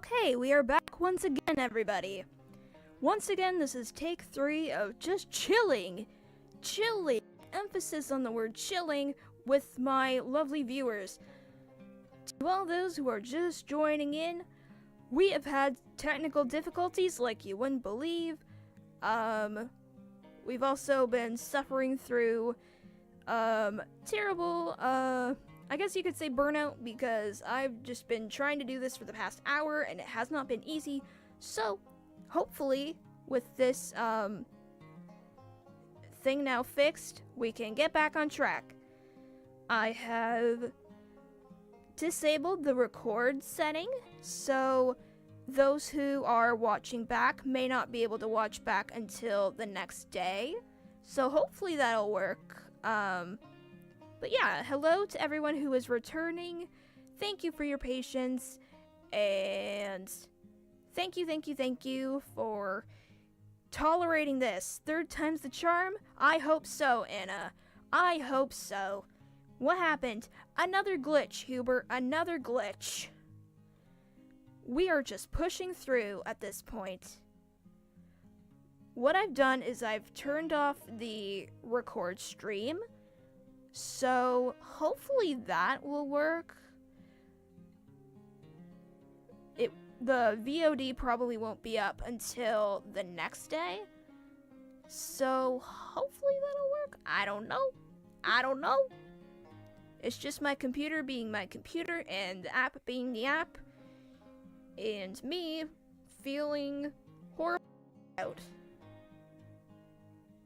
Okay, we are back once again, everybody. Once again, this is take 3 of just chilling. Chilling. Emphasis on the word chilling with my lovely viewers. To all those who are just joining in, we have had technical difficulties like you wouldn't believe. We've also been suffering through, terrible, I guess you could say burnout, because I've just been trying to do this for the past hour and it has not been easy. So, hopefully, with this, thing now fixed, we can get back on track. I have disabled the record setting, so those who are watching back may not be able to watch back until the next day. So hopefully that'll work. But yeah, hello to everyone who is returning. Thank you for your patience, and thank you for tolerating this. Third time's the charm? I hope so, Anna. I hope so. What happened? Another glitch, Hubert. Another glitch. We are just pushing through at this point. What I've done is I've turned off the record stream, so hopefully that will work. The VOD probably won't be up until the next day, so hopefully that'll work. I don't know. It's just my computer being my computer and the app being the app, and me feeling horrible out.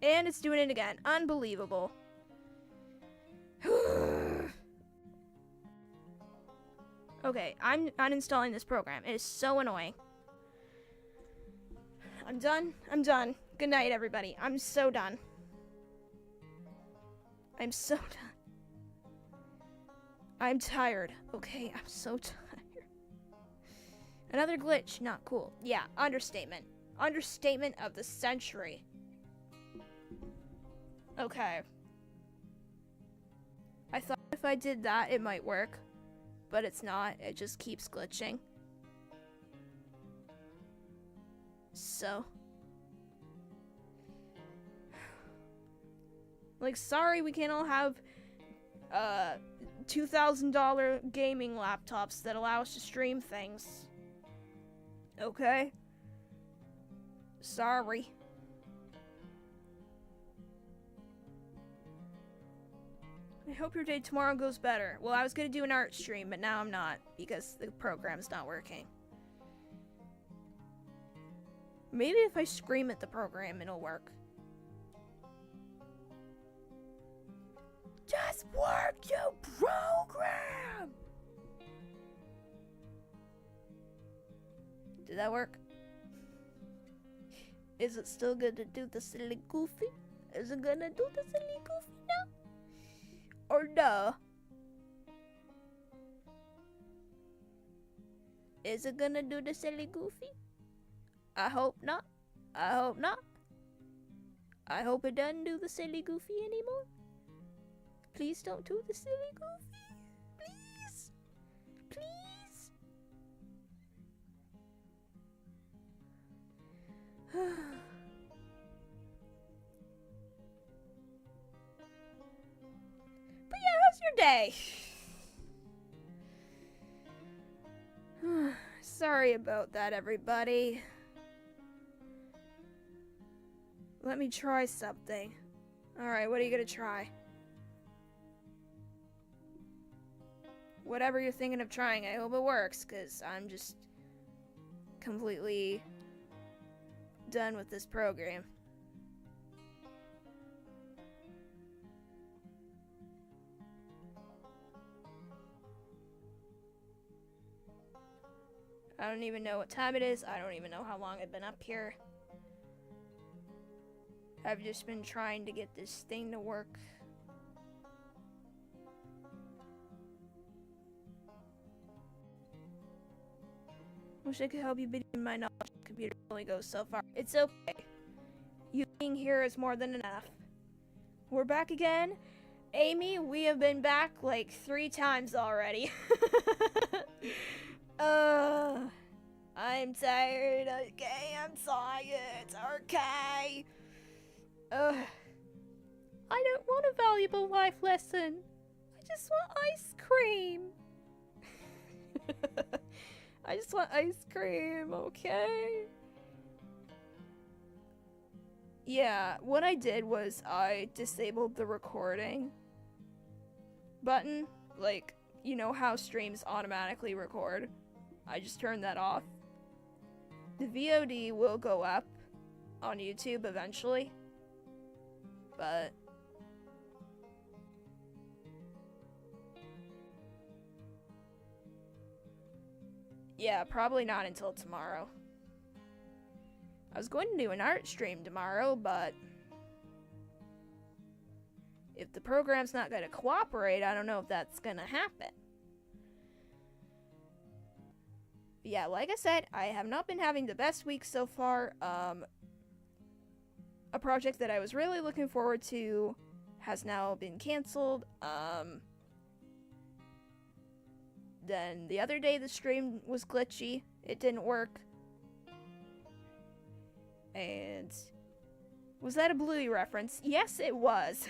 And it's doing it again. Unbelievable. Okay, I'm uninstalling this program. It is so annoying. I'm done. Good night, everybody. I'm so done. I'm so done. I'm tired. Okay, I'm so tired. Another glitch. Not cool. Yeah, understatement. Understatement of the century. Okay. I thought if I did that, it might work. But it's not. It just keeps glitching. So. Like, sorry we can't all have, $2,000 gaming laptops that allow us to stream things. Okay? Sorry. I hope your day tomorrow goes better. Well, I was gonna do an art stream, but now I'm not, because the program's not working. Maybe if I scream at the program, it'll work. Just work your program! Did that work? Is it still gonna do the silly goofy? Is it gonna do the silly goofy now? Or no? Is it gonna do the silly goofy? I hope not. I hope not. I hope it doesn't do the silly goofy anymore. Please don't do the silly goofy. Please. Please. But yeah, how's your day? Sorry about that, everybody. Let me try something. Alright, what are you gonna try? Whatever you're thinking of trying, I hope it works, because I'm just completely done with this program. I don't even know what time it is. I don't even know how long I've been up here. I've just been trying to get this thing to work. Wish I could help you, but my knowledge of the computer only goes so far. It's okay. You being here is more than enough. We're back again. Amy, we have been back like 3 times already. I'm tired. Okay, I'm tired. Okay. Ugh. I don't want a valuable life lesson. I just want ice cream. I just want ice cream, okay? Yeah, what I did was I disabled the recording button. Like, you know how streams automatically record? I just turned that off. The VOD will go up on YouTube eventually, but yeah, probably not until tomorrow. I was going to do an art stream tomorrow, but if the program's not going to cooperate, I don't know if that's going to happen. But yeah, like I said, I have not been having the best week so far. A project that I was really looking forward to has now been canceled. Then the other day the stream was glitchy. It didn't work. And was that a Bluey reference? Yes, it was.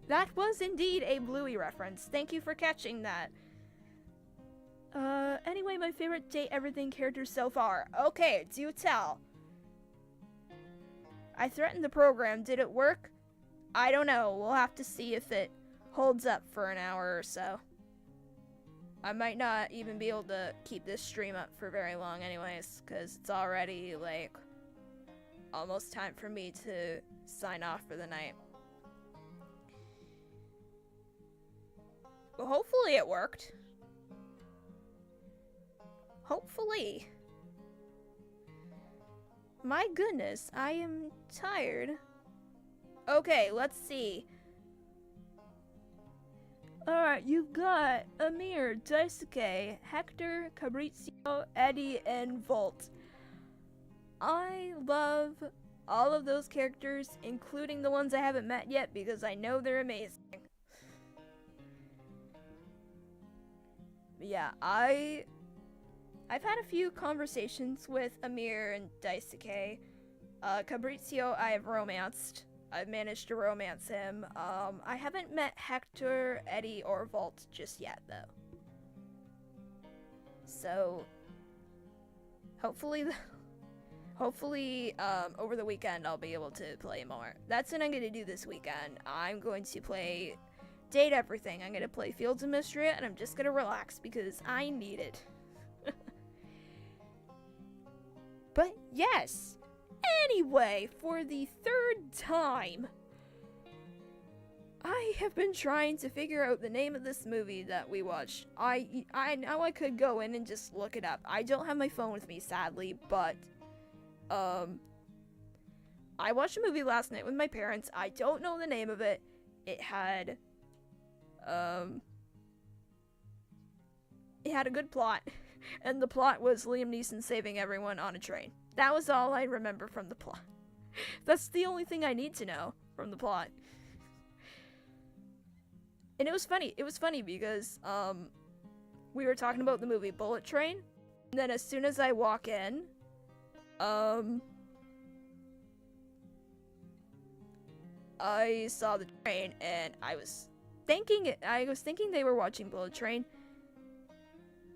That was indeed a Bluey reference. Thank you for catching that. Anyway, my favorite Date Everything characters so far. Okay, do tell. I threatened the program. Did it work? I don't know. We'll have to see if it holds up for an hour or so. I might not even be able to keep this stream up for very long anyways, because it's already, like, almost time for me to sign off for the night. Well, hopefully it worked. Hopefully. My goodness, I am tired. Okay, let's see. Alright, you've got Amir, Daisuke, Hector, Fabrizio, Eddie, and Volt. I love all of those characters, including the ones I haven't met yet, because I know they're amazing. Yeah, I've had a few conversations with Amir and Daisuke. Fabrizio I have romanced. I've managed to romance him. I haven't met Hector, Eddie, or Volt just yet, though. So, hopefully, over the weekend I'll be able to play more. That's what I'm going to do this weekend. I'm going to play Date Everything. I'm going to play Fields of Mystria, and I'm just going to relax because I need it. But yes! Anyway, for the third time, I have been trying to figure out the name of this movie that we watched. I know I could go in and just look it up. I don't have my phone with me, sadly, but, I watched a movie last night with my parents. I don't know the name of it. It had a good plot, and the plot was Liam Neeson saving everyone on a train. That was all I remember from the plot. That's the only thing I need to know from the plot. And it was funny. It was funny because, we were talking about the movie Bullet Train. And then as soon as I walk in, I saw the train and I was thinking they were watching Bullet Train.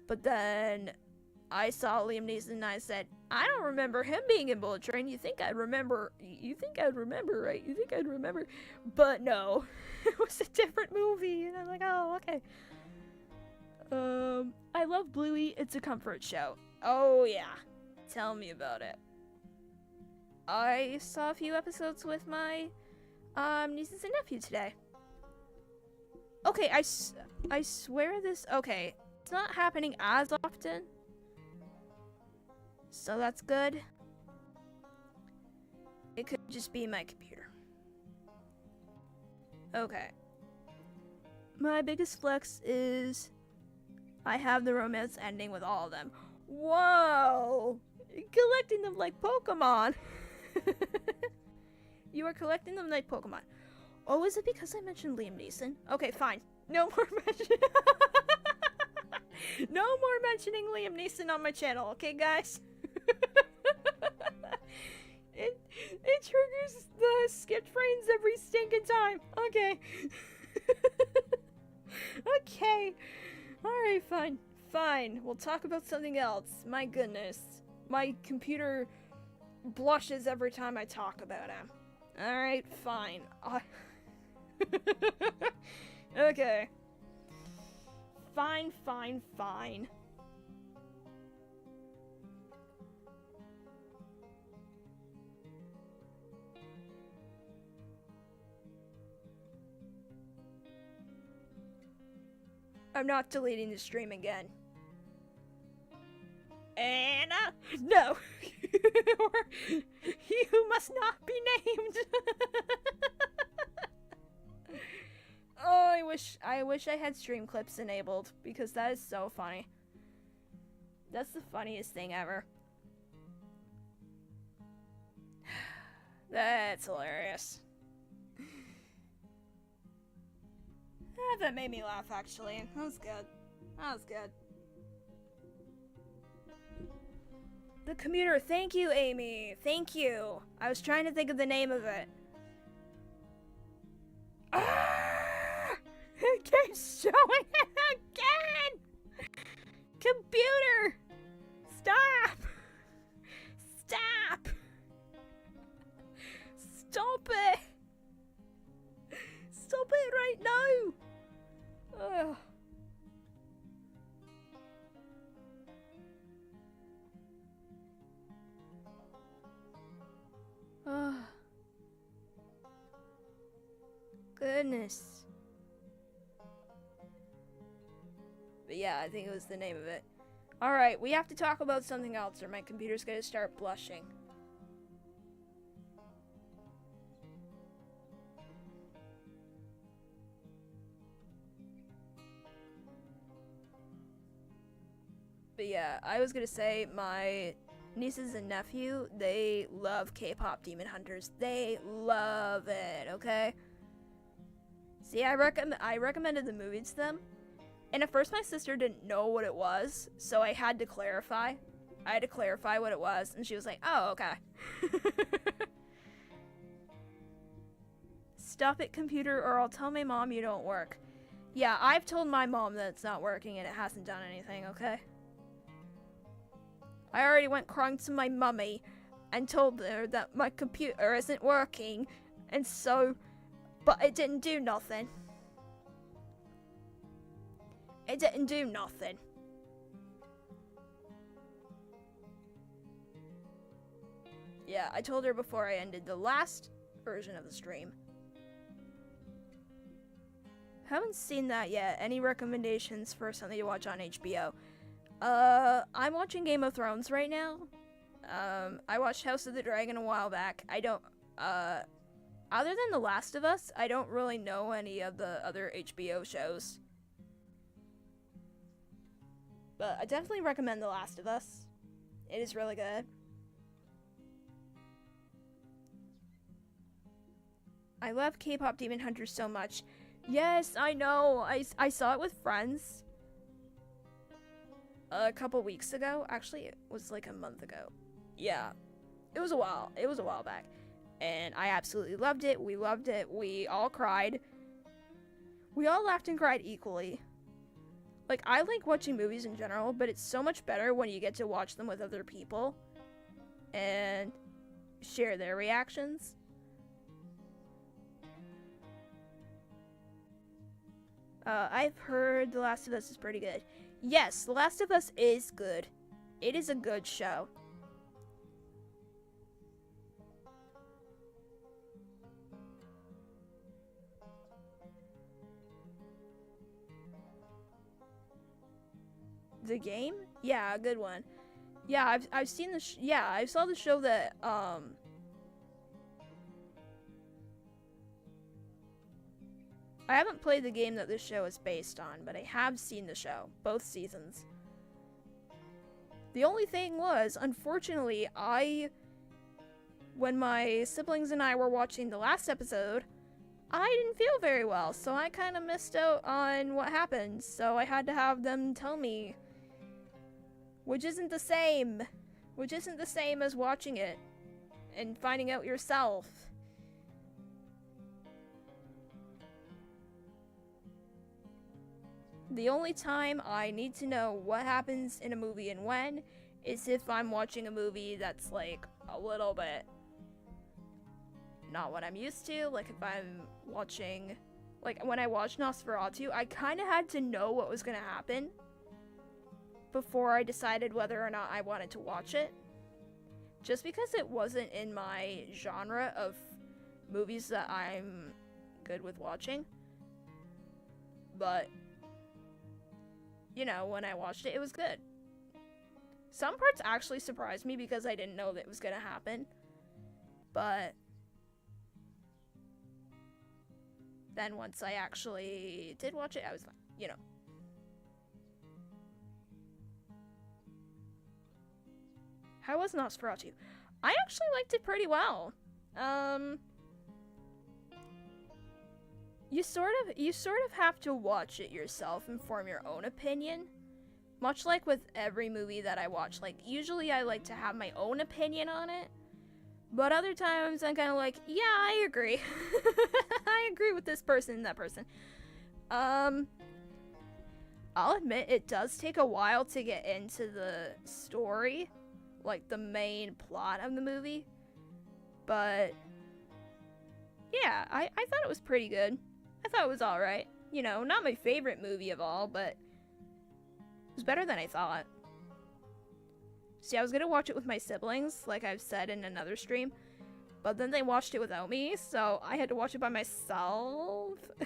But then I saw Liam Neeson and I said, I don't remember him being in Bullet Train. You think I'd remember, right? You think I'd remember. But no, it was a different movie. And I'm like, oh, okay. I love Bluey. It's a comfort show. Oh, yeah. Tell me about it. I saw a few episodes with my, nieces and nephew today. Okay, I swear this, okay. It's not happening as often. So that's good. It could just be my computer. Okay. My biggest flex is I have the romance ending with all of them. Whoa! Collecting them like Pokemon! You are collecting them like Pokemon. Oh, is it because I mentioned Liam Neeson? Okay, fine. No more mention. No more mentioning Liam Neeson on my channel, okay, guys? It triggers the skipped frames every stinking time. Okay. Okay. Alright, fine. Fine. We'll talk about something else. My goodness. My computer blushes every time I talk about him. Alright, fine. Okay. Fine, fine, fine. I'm not deleting the stream again. Anna? No! You must not be named! Oh, I wish I had stream clips enabled, because that is so funny. That's the funniest thing ever. That's hilarious. That made me laugh, actually. That was good. That was good. The commuter, thank you, Amy. Thank you. I was trying to think of the name of it. Ah! It keeps showing it again! Computer! Stop! Stop! Stop it! Stop it right now! Ugh. Oh. Goodness. But yeah, I think it was the name of it. Alright, we have to talk about something else or my computer's gonna start blushing. But yeah, I was gonna say my nieces and nephew, they love K-pop Demon Hunters. They love it, okay? See, I recommended the movie to them. And at first my sister didn't know what it was, so I had to clarify. I had to clarify what it was, and she was like, oh, okay. Stop it, computer, or I'll tell my mom you don't work. Yeah, I've told my mom that it's not working and it hasn't done anything, okay? I already went crying to my mummy and told her that my computer isn't working, and so, but it didn't do nothing. It didn't do nothing. Yeah, I told her before I ended the last version of the stream. Haven't seen that yet. Any recommendations for something to watch on HBO? I'm watching Game of Thrones right now. I watched House of the Dragon a while back. I don't, other than The Last of Us, I don't really know any of the other HBO shows. But I definitely recommend The Last of Us. It is really good. I love K-pop Demon Hunters so much. Yes, I know. I saw it with friends a couple weeks ago. Actually, it was like a month ago. Yeah, it was a while back. And I absolutely loved it. We loved it. We all cried. We all laughed and cried equally. Like, I like watching movies in general, but it's so much better when you get to watch them with other people and share their reactions. I've heard The Last of Us is pretty good. Yes, The Last of Us is good. It is a good show. The game? Yeah, a good one. Yeah, I've seen the yeah, I saw the show that I haven't played the game that this show is based on, but I have seen the show, both seasons. The only thing was, unfortunately, when my siblings and I were watching the last episode, I didn't feel very well, so I kind of missed out on what happened, so I had to have them tell me. Which isn't the same. Which isn't the same as watching it and finding out yourself. The only time I need to know what happens in a movie and when is if I'm watching a movie that's like a little bit not what I'm used to. Like if I'm watching, like when I watched Nosferatu, I kind of had to know what was going to happen before I decided whether or not I wanted to watch it. Just because it wasn't in my genre of movies that I'm good with watching. But, you know, when I watched it, it was good. Some parts actually surprised me because I didn't know that it was going to happen. But then once I actually did watch it, I was fine, you know. How was Nosferatu? I actually liked it pretty well. You sort of have to watch it yourself and form your own opinion. Much like with every movie that I watch. Like, usually I like to have my own opinion on it. But other times I'm kind of like, yeah, I agree. I agree with this person and that person. I'll admit it does take a while to get into the story. Like, the main plot of the movie. But yeah, I thought it was pretty good. I thought it was alright. You know, not my favorite movie of all, but it was better than I thought. See, I was gonna watch it with my siblings, like I've said in another stream, but then they watched it without me, so I had to watch it by myself. I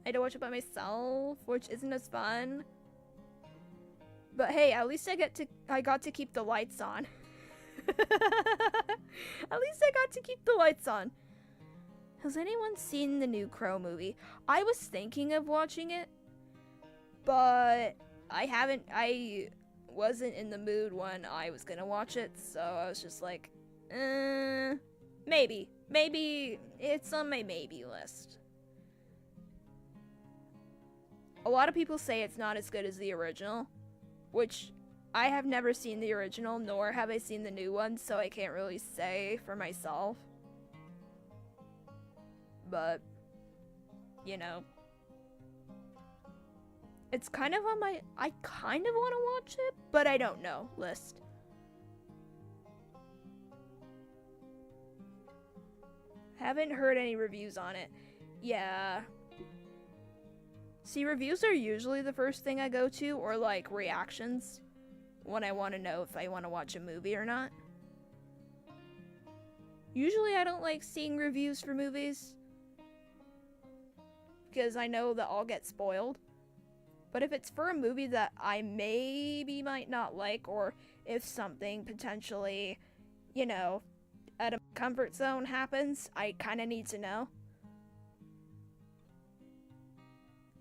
had to watch it by myself, which isn't as fun. But hey, at least I got to keep the lights on. At least I got to keep the lights on. Has anyone seen the new Crow movie? I was thinking of watching it, but I wasn't in the mood when I was gonna watch it, so I was just like, maybe. Maybe it's on my maybe list. A lot of people say it's not as good as the original, which I have never seen the original, nor have I seen the new one, so I can't really say for myself. But, you know, it's kind of on my, I kind of want to watch it, but I don't know, list. Haven't heard any reviews on it. Yeah. See, reviews are usually the first thing I go to, or like reactions, when I want to know if I want to watch a movie or not. Usually I don't like seeing reviews for movies, because I know that I'll get spoiled. But if it's for a movie that I maybe might not like, or if something potentially, you know, out of my comfort zone happens, I kind of need to know.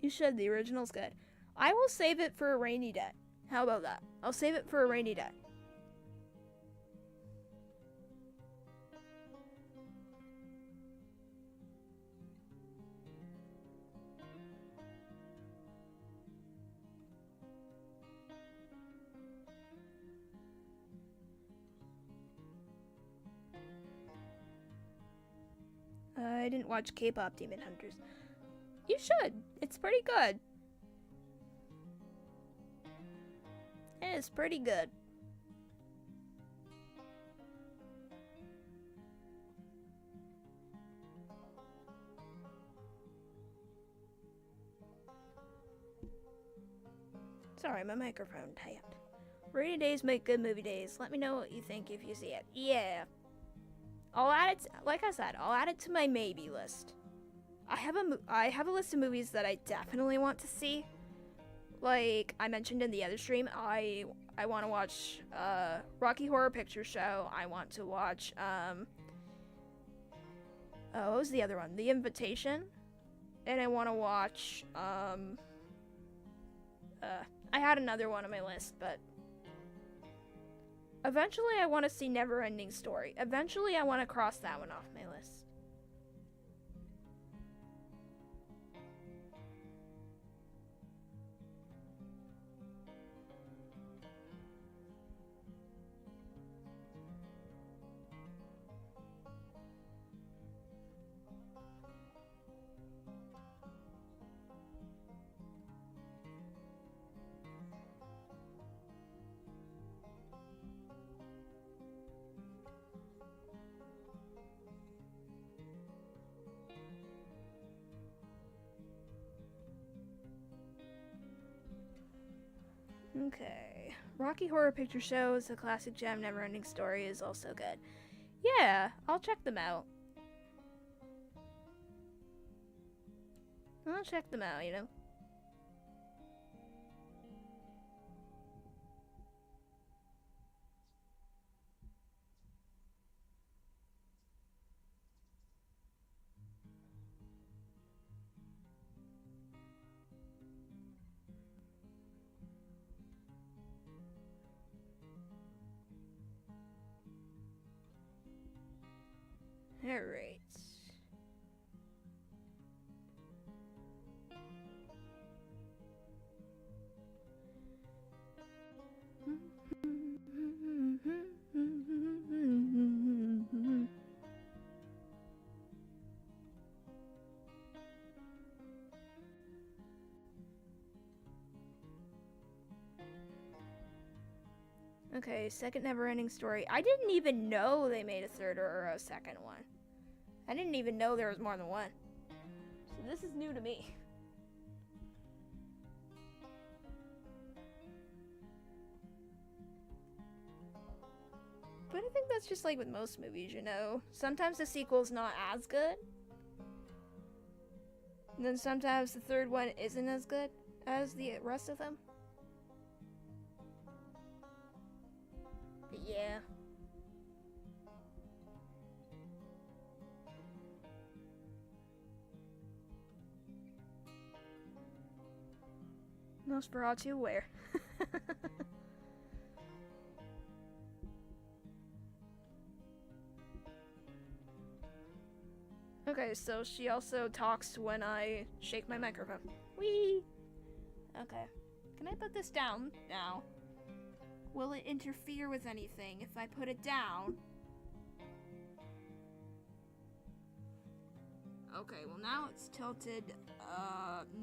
You should, the original's good. I will save it for a rainy day. How about that? I'll save it for a rainy day. I didn't watch K-pop Demon Hunters. You should. It's pretty good. It is pretty good. Sorry, my microphone tapped. Rainy days make good movie days. Let me know what you think if you see it. Yeah. I'll add it, like I said, I'll add it to my maybe list. I have a list of movies that I definitely want to see. Like I mentioned in the other stream, I want to watch Rocky Horror Picture Show. I want to watch what was the other one? The Invitation. And I want to watch I had another one on my list, but Eventually, I want to see Neverending Story. Eventually, I want to cross that one off my list. Okay. Rocky Horror Picture Show is a classic gem. Neverending Story is also good. Yeah, I'll check them out. I'll check them out, you know. Alright. Okay, second Neverending Story. I didn't even know they made a third or a second one. I didn't even know there was more than one. So this is new to me. But I think that's just like with most movies, you know. Sometimes the sequel's not as good. And then sometimes the third one isn't as good as the rest of them. But yeah. Nosferatu where? Okay, so she also talks when I shake my microphone. Whee! Okay. Can I put this down now? Will it interfere with anything if I put it down? Okay, well now it's tilted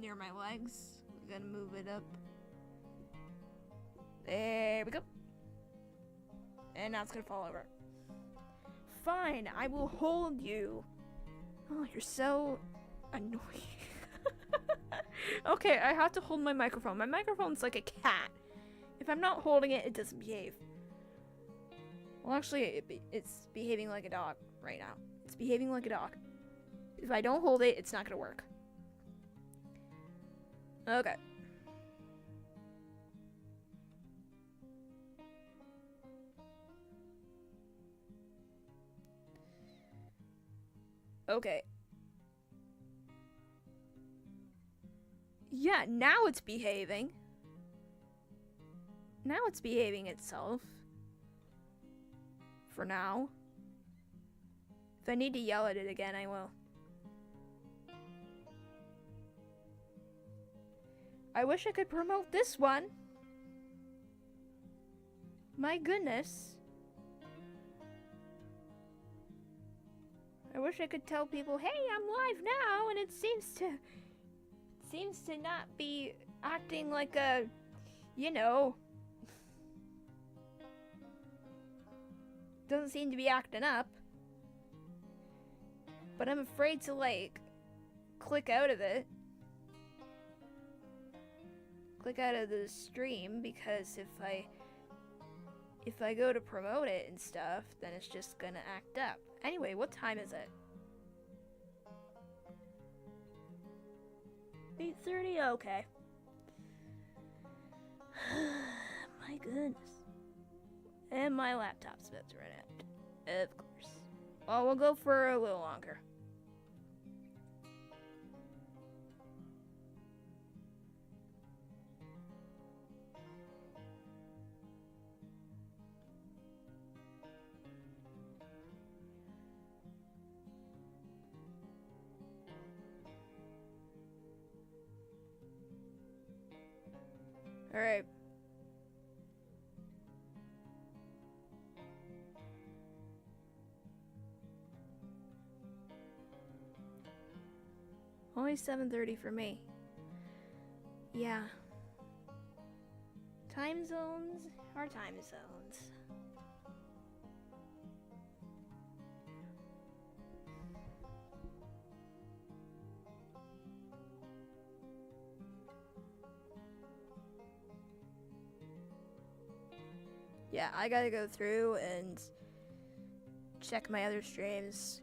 near my legs. I'm gonna move it up. There we go. And now it's gonna fall over. Fine, I will hold you. Oh, you're so annoying. Okay, I have to hold my microphone. My microphone's like a cat. If I'm not holding it, it doesn't behave. Well, actually, it's behaving like a dog right now. It's behaving like a dog. If I don't hold it, it's not gonna work. Okay. Okay. Yeah, now it's behaving. Now it's behaving itself. For now. If I need to yell at it again, I will. I wish I could promote this one. My goodness. I wish I could tell people, hey, I'm live now, and it seems to not be acting like a, you know, doesn't seem to be acting up. But I'm afraid to, like, click out of it. Click out of the stream, because if I go to promote it and stuff, then it's just gonna act up. Anyway, what time is it? 8:30? Okay. My goodness. And my laptop's about to run out. Of course. Well, we'll go for a little longer. Alright. Only 7:30 for me. Yeah. Time zones are time zones. Yeah, I gotta go through and check my other streams.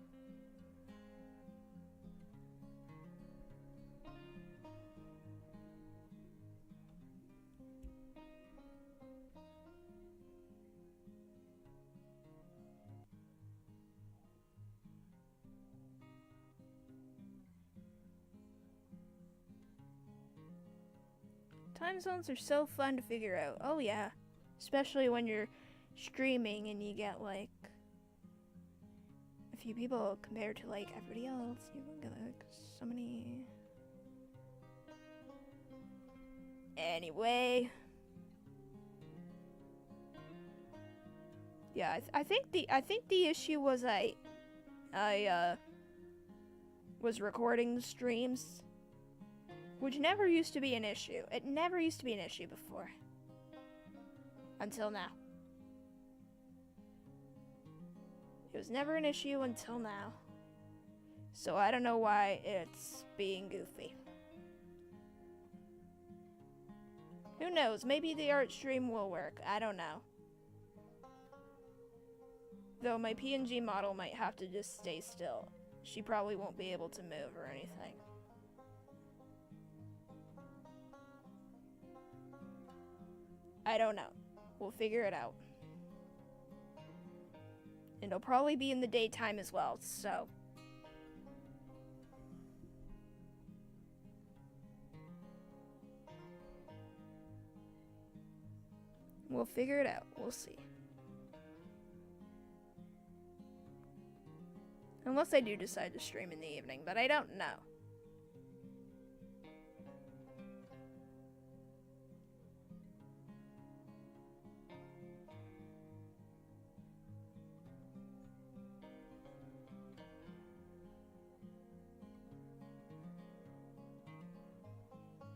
Time zones are so fun to figure out. Oh yeah. Especially when you're streaming and you get like a few people compared to like everybody else. You get like so many. Anyway. Yeah, I think the issue was I was recording the streams, which never used to be an issue. It never used to be an issue before. Until now. It was never an issue until now. So I don't know why it's being goofy. Who knows? Maybe the art stream will work. I don't know. Though my PNG model might have to just stay still. She probably won't be able to move or anything. I don't know. We'll figure it out. And it'll probably be in the daytime as well, so. We'll figure it out. We'll see. Unless I do decide to stream in the evening, but I don't know.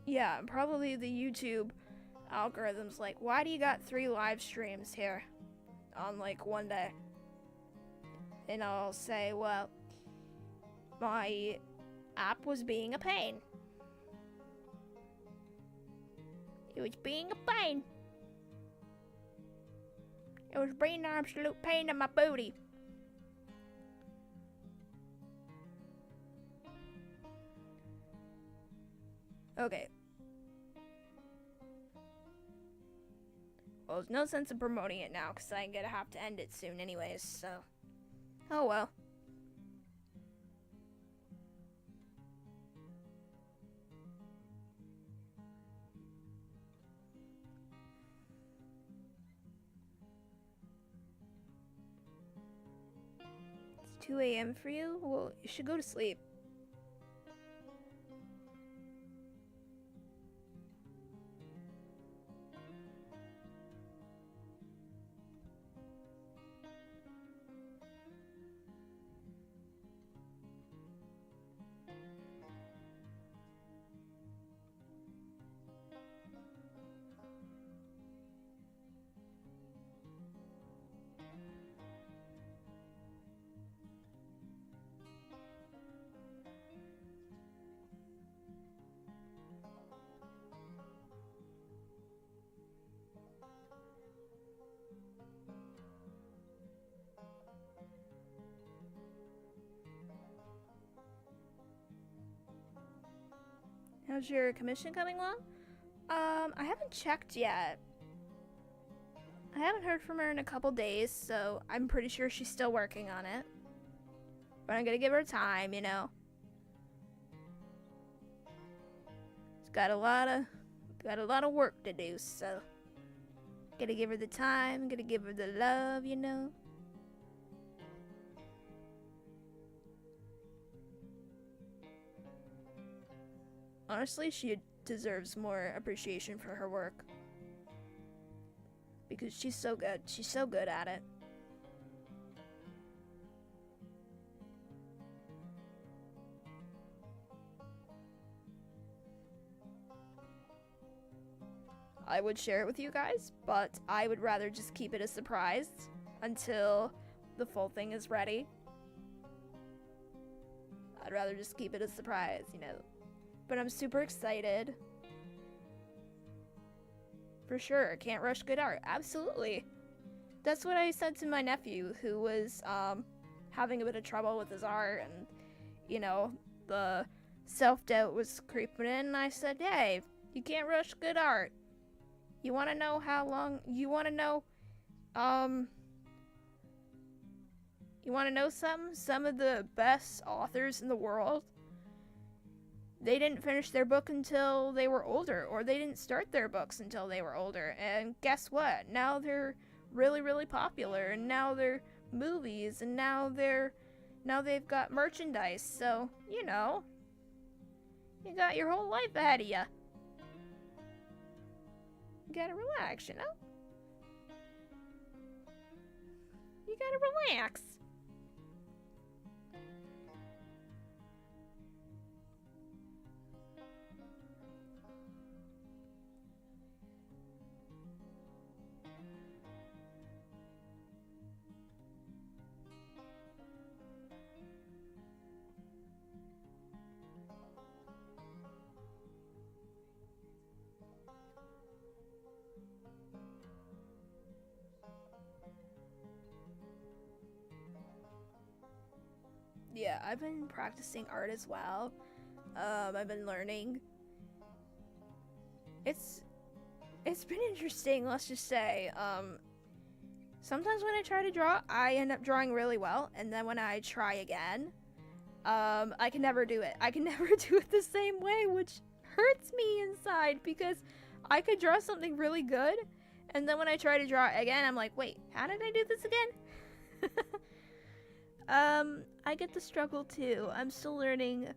Yeah, probably the YouTube algorithm's like, why do you got 3 live streams here on like one day? And I'll say, well, my app was being a pain. It was being a pain. It was being an absolute pain in my booty. Okay. Well, there's no sense in promoting it now, because I'm gonna have to end it soon anyways, so. Oh well. It's 2 a.m. for you? Well, you should go to sleep. How's your commission coming along? I haven't checked yet. I haven't heard from her in a couple days, so I'm pretty sure she's still working on it. But I'm gonna give her time, you know. She's got a lot of work to do, so gotta give her the time, gotta give her the love, you know. Honestly, she deserves more appreciation for her work. because she's so good. She's so good at it. I would share it with you guys, but I would rather just keep it a surprise until the full thing is ready. I'd rather just keep it a surprise, you know. But I'm super excited. For sure, can't rush good art. Absolutely. That's what I said to my nephew, who was having a bit of trouble with his art, and, you know, the self-doubt was creeping in, and I said, hey, you can't rush good art. You want to know how long, you want to know something? Some of the best authors in the world, they didn't finish their book until they were older, or they didn't start their books until they were older. And guess what? Now they're really, really popular, and now they're movies, and now they've got merchandise. So, you know, you got your whole life ahead of you. You gotta relax, you know? You gotta relax. Yeah, I've been practicing art as well. I've been learning. It's been interesting, let's just say. Sometimes when I try to draw, I end up drawing really well, and then when I try again, I can never do it. I can never do it the same way, which hurts me inside, because I could draw something really good, and then when I try to draw it again, I'm like, wait, how did I do this again? I get the struggle too. I'm still learning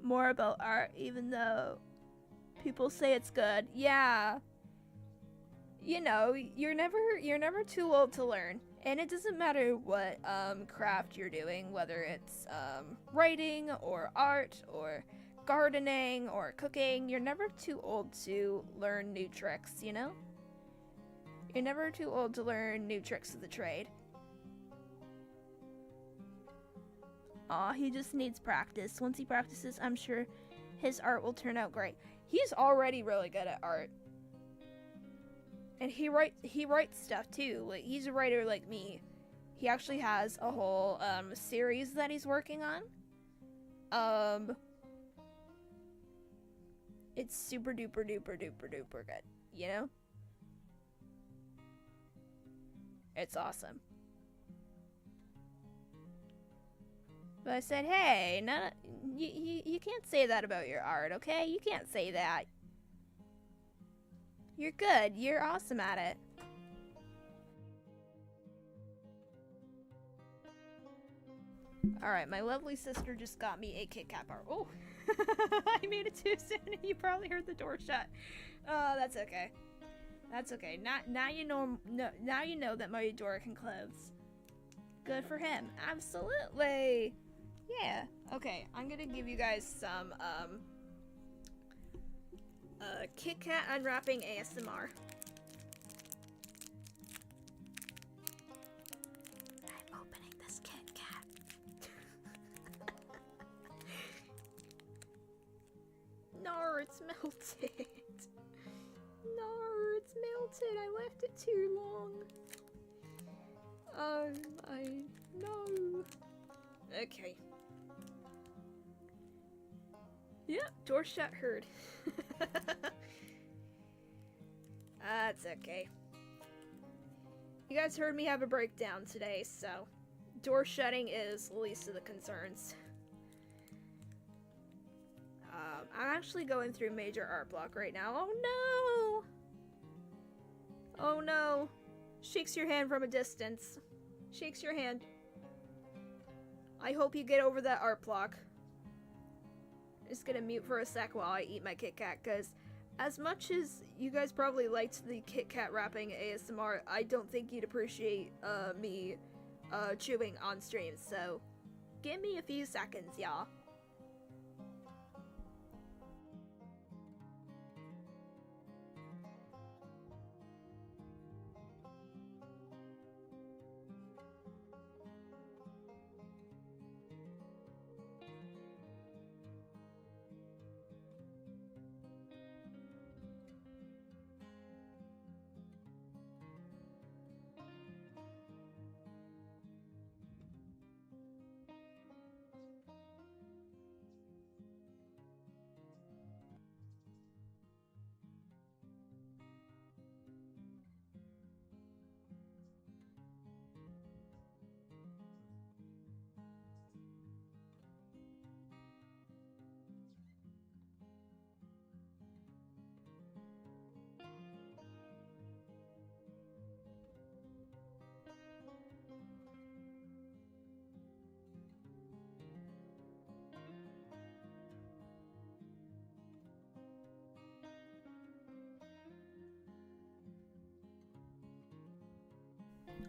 more about art, even though people say it's good. Yeah. You know, you're never too old to learn. And it doesn't matter what craft you're doing, whether it's writing or art or gardening or cooking. You're never too old to learn new tricks, you know? You're never too old to learn new tricks of the trade. Aw, he just needs practice. Once he practices, I'm sure his art will turn out great. He's already really good at art. And he writes stuff too. Like, he's a writer like me. He actually has a whole series that he's working on. It's super duper duper duper duper good, you know? It's awesome. But I said, hey, you can't say that about your art, okay? You can't say that. You're good. You're awesome at it. Alright, my lovely sister just got me a Kit Kat bar. Oh, I made it too soon and you probably heard the door shut. That's okay. That's okay. Now you know that my door can close. Good for him. Absolutely. Yeah. Okay, I'm gonna give you guys some, Kit Kat unwrapping ASMR. I'm opening this Kit Kat. No, it's melted. No, it's melted. I left it too long. No. Okay. Yep, door shut, heard. That's okay. You guys heard me have a breakdown today, so door shutting is the least of the concerns. I'm actually going through major art block right now. Oh no! Oh no. Shakes your hand from a distance. Shakes your hand. I hope you get over that art block. I'm just gonna mute for a sec while I eat my Kit Kat, because as much as you guys probably liked the Kit Kat rapping ASMR, I don't think you'd appreciate me chewing on stream, so give me a few seconds, y'all.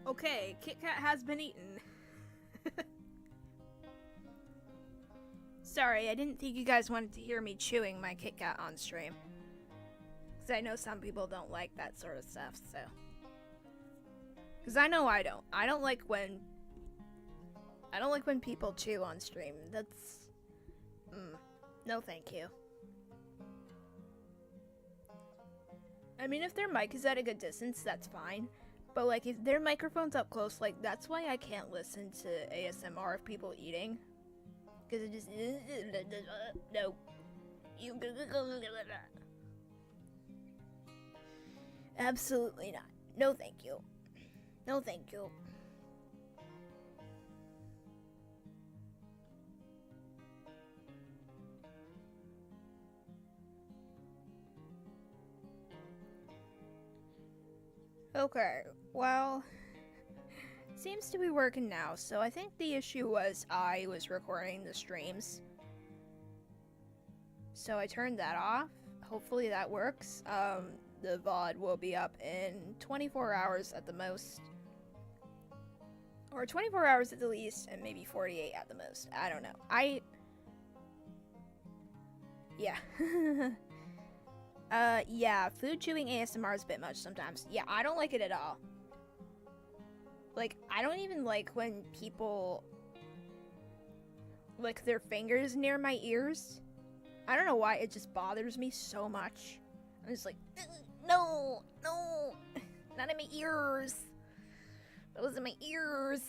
Okay, Kit Kat has been eaten. Sorry, I didn't think you guys wanted to hear me chewing my Kit Kat on stream. Because I know some people don't like that sort of stuff, so. Because I know I don't. I don't like when people chew on stream. That's... no thank you. I mean, if their mic is at a good distance, that's fine. But, like, if their microphone's up close, like, that's why I can't listen to ASMR of people eating. Because it just... No. Absolutely not. No thank you. No thank you. Okay, well, seems to be working now, so I think the issue was I was recording the streams. So I turned that off. Hopefully that works. The VOD will be up in 24 hours at the most. Or 24 hours at the least, and maybe 48 at the most. I don't know. Yeah. Yeah, food chewing ASMR is a bit much sometimes. Yeah, I don't like it at all. Like, I don't even like when people lick their fingers near my ears. I don't know why, it just bothers me so much. I'm just like, no, no, not in my ears. Those are my ears.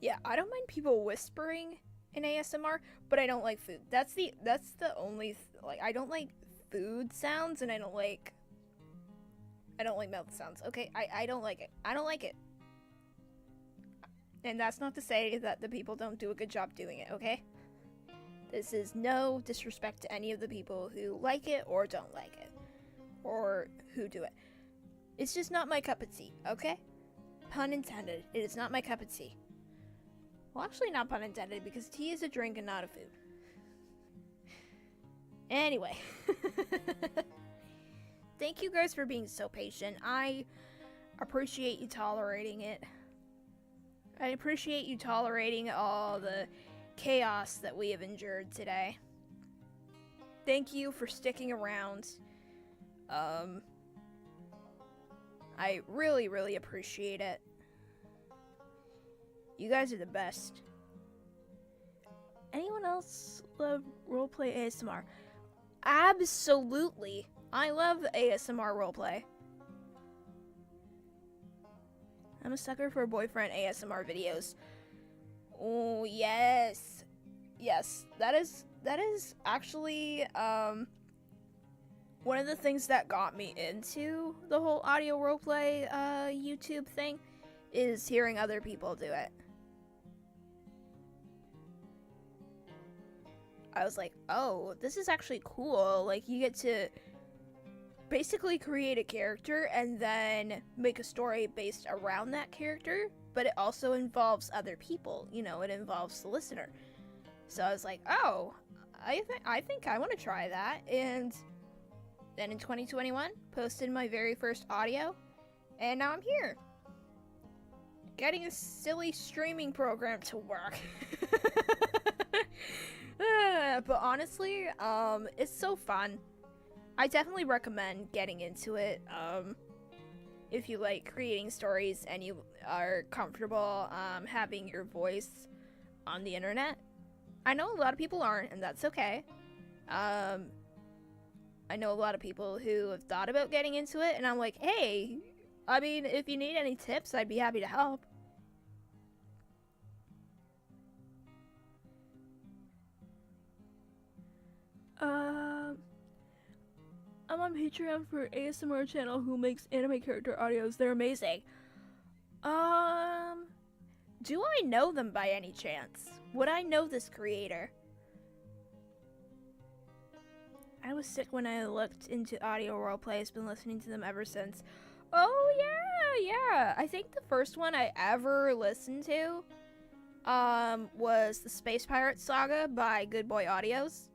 Yeah, I don't mind people whispering in ASMR, but I don't like food. That's the only like, I don't like food sounds, and I don't like mouth sounds. Okay, I don't like it. I don't like it. And that's not to say that the people don't do a good job doing it, okay? This is no disrespect to any of the people who like it or don't like it, or who do it. It's just not my cup of tea, okay? Pun intended. It is not my cup of tea. Well, actually not pun intended, because tea is a drink and not a food. Anyway. Thank you guys for being so patient. I appreciate you tolerating it. I appreciate you tolerating all the chaos that we have endured today. Thank you for sticking around. I really, really appreciate it. You guys are the best. Anyone else love roleplay ASMR? Absolutely. I love ASMR roleplay. I'm a sucker for boyfriend ASMR videos. Oh, yes. Yes, that is actually one of the things that got me into the whole audio roleplay YouTube thing is hearing other people do it. I was like, oh, this is actually cool. Like, you get to basically create a character and then make a story based around that character, but it also involves other people. You know, it involves the listener. So I was like, oh, I think I want to try that. And then in 2021, posted my very first audio, and now I'm here, getting a silly streaming program to work. But honestly, it's so fun. I definitely recommend getting into it. If you like creating stories and you are comfortable having your voice on the internet. I know a lot of people aren't, and that's okay. I know a lot of people who have thought about getting into it, and I'm like, hey, I mean, if you need any tips, I'd be happy to help. I'm on Patreon for ASMR channel who makes anime character audios. They're amazing. Do I know them by any chance? Would I know this creator? I was sick when I looked into audio roleplays. Been listening to them ever since. Oh yeah. I think the first one I ever listened to was the Space Pirate Saga by Good Boy Audios.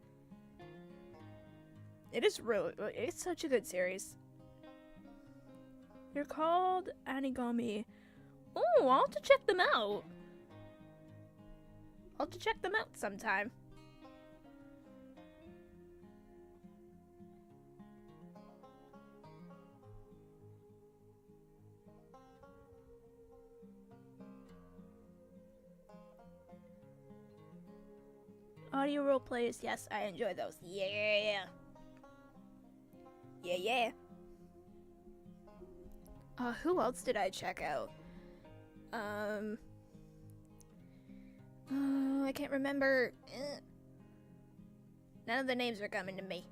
It's such a good series. They're called Anigami. Oh, I'll have to check them out. I'll have to check them out sometime. Audio role plays, yes, I enjoy those. Yeah. Who else did I check out? I can't remember. None of the names are coming to me.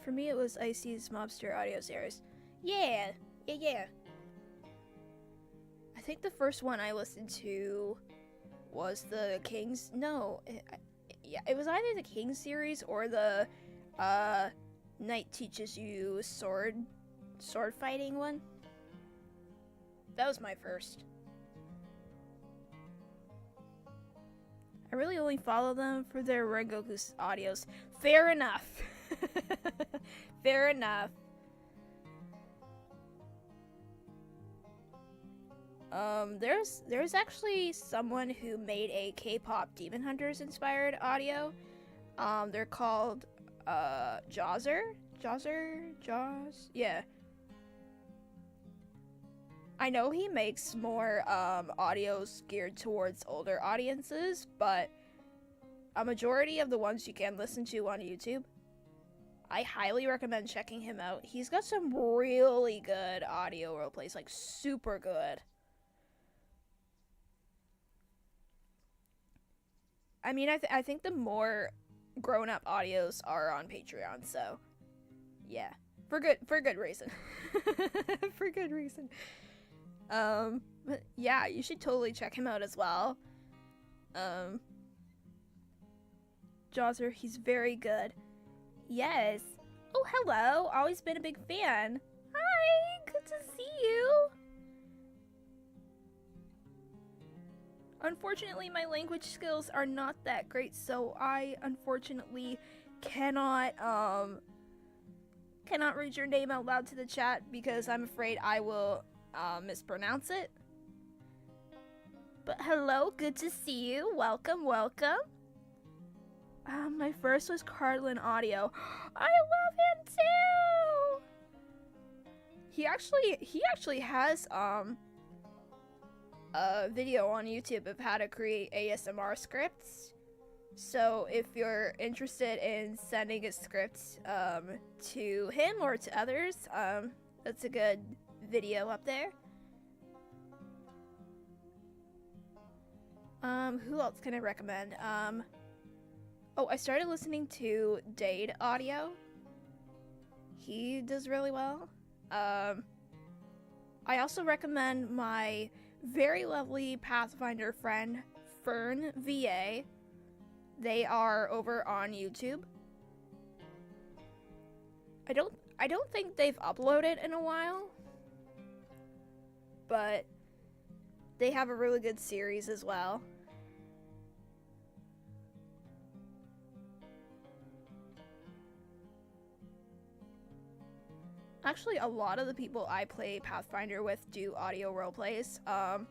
For me it was Icy's Mobster audio series. Yeah. I think the first one I listened to was the King's. No, it was either the King series or the Knight Teaches You sword fighting one. That was my first. I really only follow them for their Rengoku audios. Fair enough. Fair enough. There's actually someone who made a K-pop Demon Hunters inspired audio. They're called Jaws. Yeah. I know he makes more audios geared towards older audiences, but a majority of the ones you can listen to on YouTube, I highly recommend checking him out. He's got some really good audio roleplays, like super good. I mean, I think the more grown-up audios are on Patreon, so yeah, for good reason. For good reason. But yeah, you should totally check him out as well. Jawser, he's very good. Yes. Oh, hello. Always been a big fan. Hi, good to see you. Unfortunately, my language skills are not that great, so I unfortunately cannot read your name out loud to the chat because I'm afraid I will mispronounce it. But hello, good to see you. Welcome. My first was Cardlin Audio. I love him too. He actually has a video on YouTube of how to create ASMR scripts. So if you're interested in sending a script to him or to others, that's a good video up there. Who else can I recommend? I started listening to Dade Audio. He does really well. I also recommend my very lovely Pathfinder friend, Fern VA. They are over on YouTube. I don't think they've uploaded in a while, but They have a really good series as well. Actually, a lot of the people I play Pathfinder with do audio roleplays. But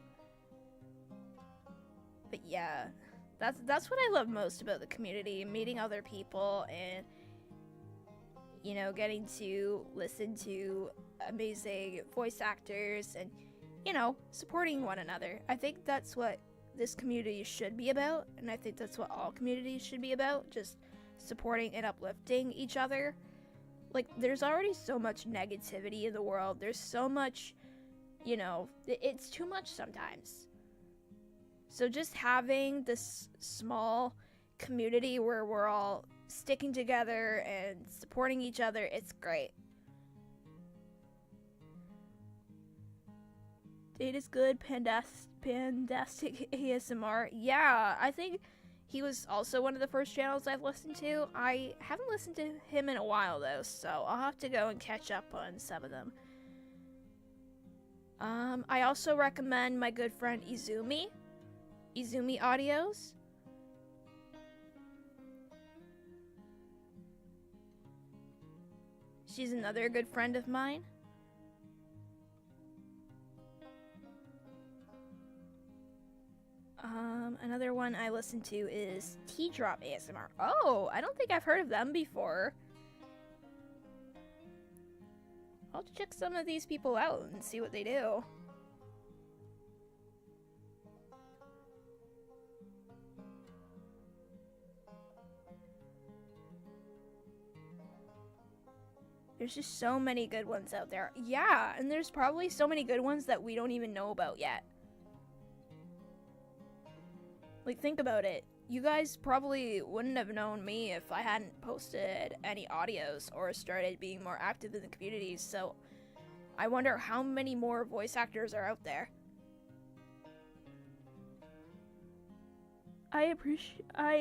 yeah, that's what I love most about the community, meeting other people and, you know, getting to listen to amazing voice actors and, you know, supporting one another. I think that's what this community should be about, and I think that's what all communities should be about, just supporting and uplifting each other. Like, there's already so much negativity in the world. There's so much, you know, it's too much sometimes. So just having this small community where we're all sticking together and supporting each other, it's great. It is good, Pandastic ASMR. Yeah, I think he was also one of the first channels I've listened to. I haven't listened to him in a while though, so I'll have to go and catch up on some of them. I also recommend my good friend Izumi Audios. She's another good friend of mine. Another one I listen to is T-Drop ASMR. Oh, I don't think I've heard of them before. I'll check some of these people out and see what they do. There's just so many good ones out there. Yeah, and there's probably so many good ones that we don't even know about yet. Like, think about it. You guys probably wouldn't have known me if I hadn't posted any audios or started being more active in the communities, so I wonder how many more voice actors are out there. I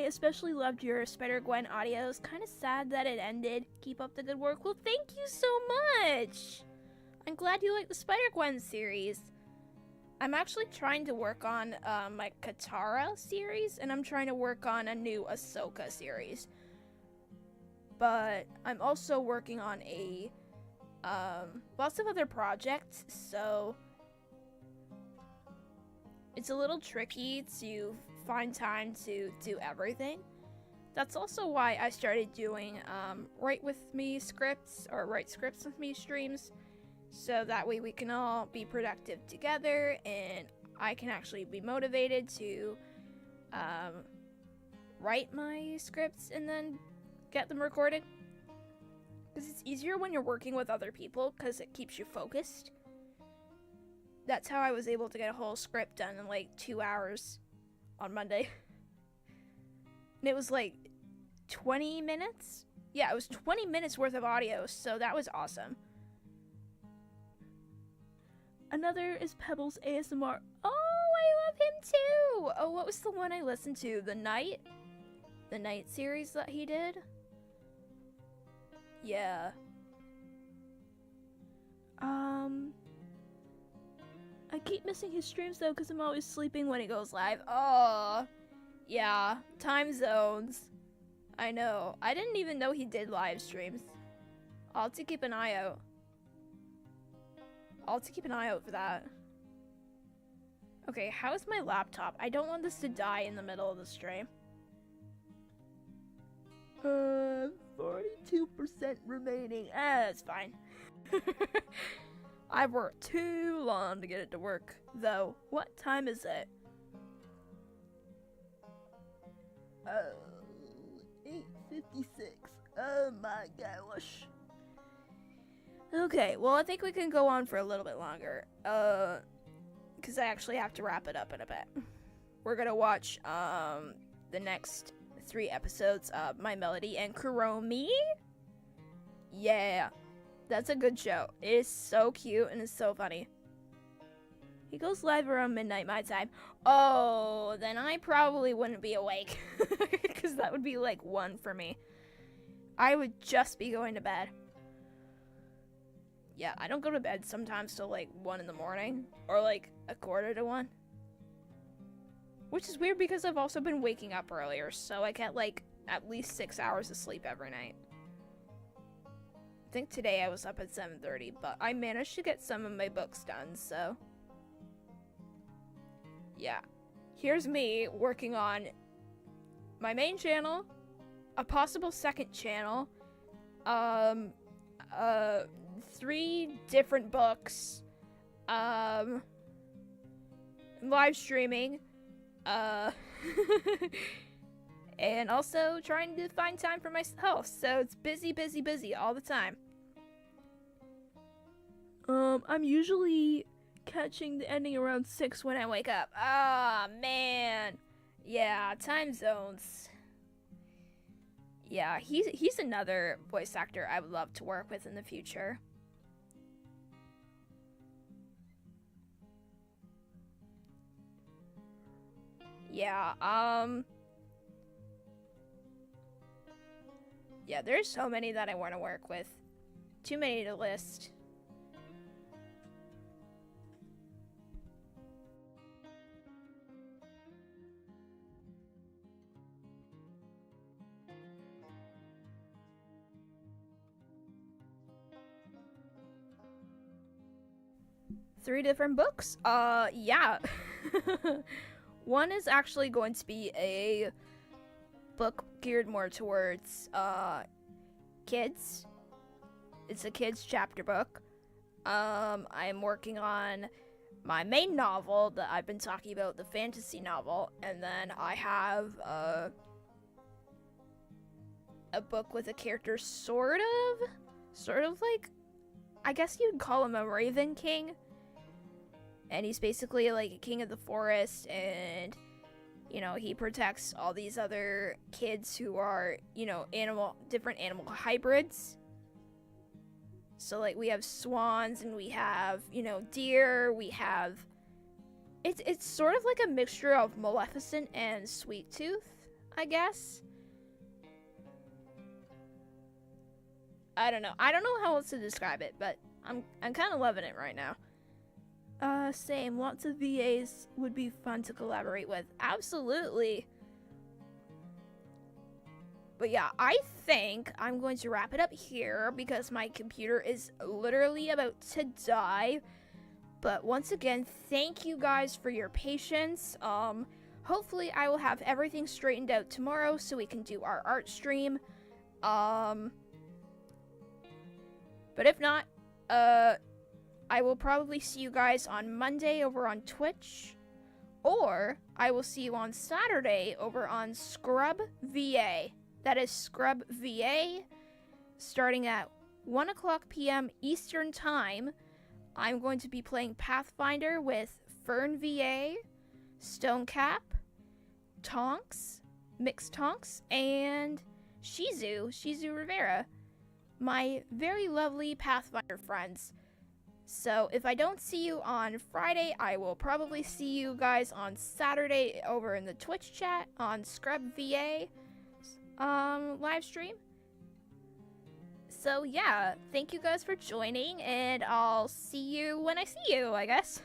especially loved your Spider-Gwen audios. Kind of sad that it ended. Keep up the good work. Well, thank you so much! I'm glad you like the Spider-Gwen series. I'm actually trying to work on my Katara series, and I'm trying to work on a new Ahsoka series. But I'm also working on a lots of other projects, so it's a little tricky to find time to do everything. That's also why I started doing Write With Me scripts, or Write Scripts With Me streams, so that way we can all be productive together and I can actually be motivated to write my scripts and then get them recorded. Because it's easier when you're working with other people because it keeps you focused. That's how I was able to get a whole script done in like 2 hours on Monday. And it was like 20 minutes? Yeah, it was 20 minutes worth of audio, so that was awesome. Another is Pebbles ASMR. Oh, I love him too! Oh, what was the one I listened to? The Night series that he did? Yeah. I keep missing his streams though because I'm always sleeping when he goes live. Oh, yeah. Time zones. I know. I didn't even know he did live streams. I'll have to keep an eye out. I'll have to keep an eye out for that. Okay, how is my laptop? I don't want this to die in the middle of the stream. 42% remaining. That's fine. I've worked too long to get it to work, though. What time is it? 8:56. Oh my gosh. Okay, well I think we can go on for a little bit longer. Because I actually have to wrap it up in a bit. We're gonna watch the next 3 episodes of My Melody and Kuromi. Yeah, that's a good show. It is so cute and it's so funny. He goes live around midnight my time. Oh, then I probably wouldn't be awake. Because that would be like 1 for me. I would just be going to bed. Yeah, I don't go to bed sometimes till like 1 in the morning. Or like 1:45 to 1. Which is weird because I've also been waking up earlier, so I get like at least 6 hours of sleep every night. I think today I was up at 7:30, but I managed to get some of my books done, so yeah. Here's me working on my main channel, a possible second channel, 3 different books, live streaming, and also trying to find time for myself, so it's busy all the time. I'm usually catching the ending around 6 when I wake up. Ah, man. Yeah, time zones. Yeah, he's another voice actor I would love to work with in the future. Yeah, yeah, there's so many that I want to work with. Too many to list. Three different books? Yeah. One is actually going to be a book geared more towards, kids. It's a kids chapter book. I'm working on my main novel that I've been talking about, the fantasy novel, and then I have, a book with a character sort of like, I guess you'd call him a Raven King. And he's basically like a king of the forest, and, you know, he protects all these other kids who are, you know, different animal hybrids. So, like, we have swans, and we have, you know, deer, we have... It's sort of like a mixture of Maleficent and Sweet Tooth, I guess. I don't know how else to describe it, but I'm kind of loving it right now. Same. Lots of VAs would be fun to collaborate with. Absolutely. But yeah, I think I'm going to wrap it up here because my computer is literally about to die. But once again, thank you guys for your patience. Hopefully I will have everything straightened out tomorrow so we can do our art stream. But if not, I will probably see you guys on Monday over on Twitch, or I will see you on Saturday over on Scrub VA. That is Scrub VA, starting at 1 o'clock p.m. Eastern Time. I'm going to be playing Pathfinder with Fern VA, Stonecap, Tonks, Mixed Tonks, and Shizu Rivera, my very lovely Pathfinder friends. So if I don't see you on Friday, I will probably see you guys on Saturday over in the Twitch chat on Scrub VA live stream. So yeah, thank you guys for joining, and I'll see you when I see you, I guess.